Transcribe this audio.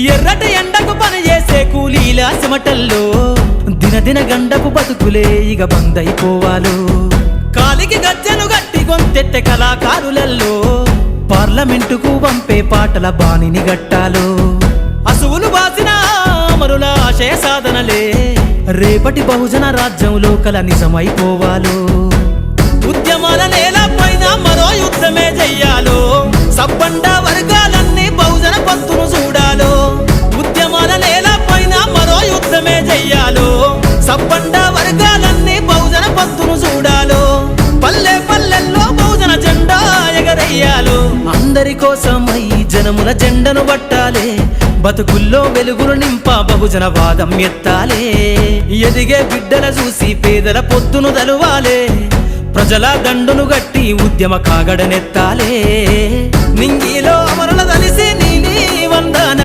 ఎర్రటి ఎండకు పని చేసే కూలీల సిమటల్లో దినదిన గండపు బతుకులే ఇక బందైపోవాలో కాలికి గజ్జెను గట్టి గొంతెత్తె కళాకారులల్లో పార్లమెంటుకు పంపే పాటల బాణిని గట్టాలో అసువులు బాసిన అమరుల ఆశయ సాధనలే రేపటి బహుజన రాజ్యంలో కల నిజమైపోవాలో ఉద్యమాల నేల పైన మరో యుద్ధమే చెయ్యాలో సబ్బండ వర్గాలన్నీ బహుజన పంతును చూడాలో ఉద్యమాల నేల పైన మరో యుద్ధమే చెయ్యాలో సబ్బండ వర్గాలన్నీ బహుజన పంతును చూడాలో పల్లె పల్లెల్లో బహుజన జెండా ఎగరయ్యాలో అందరి కోసమై జనముల జెండను పట్టాలే బతుకుల్లో వెలుగులు నింప బహుజన వాదం ఎత్తాలే ఎదిగే బిడ్డల చూసి పేదల పొత్తును దలువాలే ప్రజల దండును గట్టి ఉద్యమ కాగడనెత్తాలే నింగిలో అమరుల దలిసి నీలి వందన